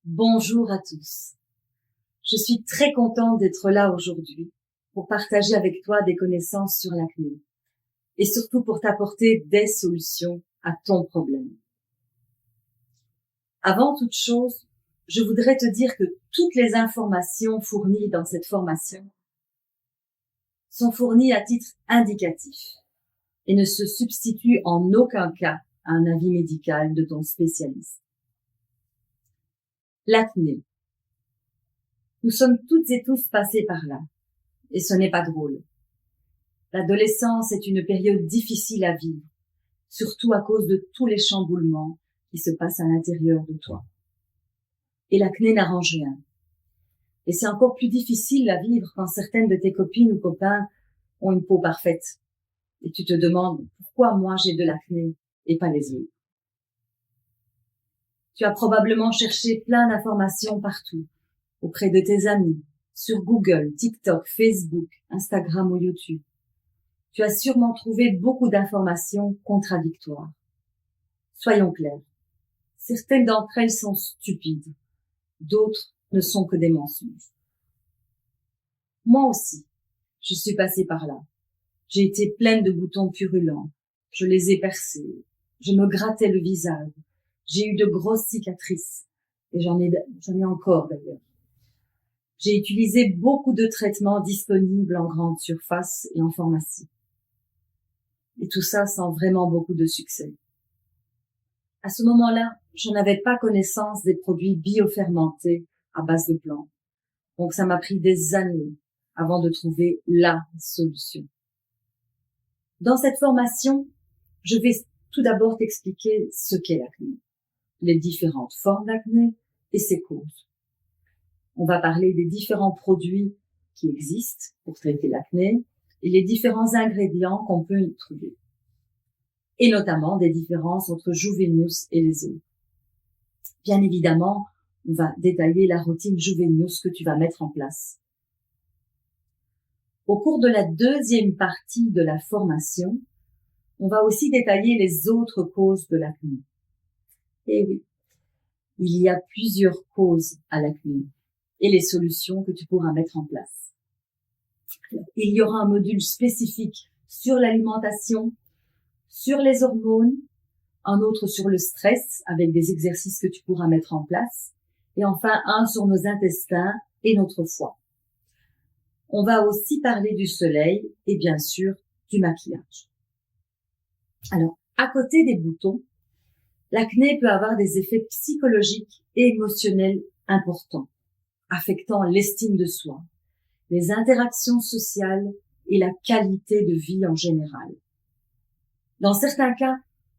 Bonjour à tous. Je suis très contente d'être là aujourd'hui pour partager avec toi des connaissances sur l'acné et surtout pour t'apporter des solutions à ton problème. Avant toute chose, je voudrais te dire que toutes les informations fournies dans cette formation sont fournies à titre indicatif et ne se substituent en aucun cas à un avis médical de ton spécialiste. L'acné. Nous sommes toutes et tous passés par là, et ce n'est pas drôle. L'adolescence est une période difficile à vivre, surtout à cause de tous les chamboulements qui se passent à l'intérieur de toi. Et l'acné n'arrange rien. Et c'est encore plus difficile à vivre quand certaines de tes copines ou copains ont une peau parfaite. Et tu te demandes pourquoi moi j'ai de l'acné et pas les autres. Tu as probablement cherché plein d'informations partout, auprès de tes amis, sur Google, TikTok, Facebook, Instagram ou YouTube. Tu as sûrement trouvé beaucoup d'informations contradictoires. Soyons clairs, certaines d'entre elles sont stupides, d'autres ne sont que des mensonges. Moi aussi, je suis passée par là. J'ai été pleine de boutons purulents, je les ai percés, je me grattais le visage, j'ai eu de grosses cicatrices, et j'en ai encore d'ailleurs. J'ai utilisé beaucoup de traitements disponibles en grande surface et en pharmacie. Et tout ça sans vraiment beaucoup de succès. À ce moment-là, je n'avais pas connaissance des produits biofermentés à base de plantes. Donc ça m'a pris des années avant de trouver la solution. Dans cette formation, je vais tout d'abord t'expliquer ce qu'est l'acné, les différentes formes d'acné et ses causes. On va parler des différents produits qui existent pour traiter l'acné et les différents ingrédients qu'on peut y trouver. Et notamment des différences entre Juvenius et les autres. Bien évidemment, on va détailler la routine Juvenius que tu vas mettre en place. Au cours de la deuxième partie de la formation, on va aussi détailler les autres causes de l'acné. Et oui, il y a plusieurs causes à l'acné et les solutions que tu pourras mettre en place. Il y aura un module spécifique sur l'alimentation, sur les hormones, un autre sur le stress avec des exercices que tu pourras mettre en place, et enfin un sur nos intestins et notre foie. On va aussi parler du soleil et bien sûr du maquillage. Alors, à côté des boutons, l'acné peut avoir des effets psychologiques et émotionnels importants, affectant l'estime de soi, les interactions sociales et la qualité de vie en général. Dans certains cas,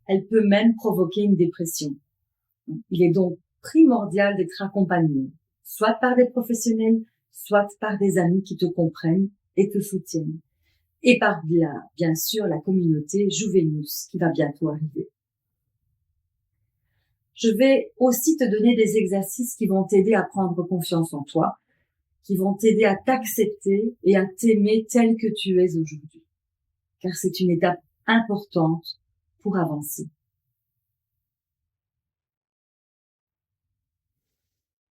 elle peut même provoquer une dépression. Il est donc primordial d'être accompagné, soit par des professionnels, soit par des amis qui te comprennent et te soutiennent. Et par là, bien sûr, la communauté Juvenius qui va bientôt arriver. Je vais aussi te donner des exercices qui vont t'aider à prendre confiance en toi, qui vont t'aider à t'accepter et à t'aimer tel que tu es aujourd'hui. Car c'est une étape importante pour avancer.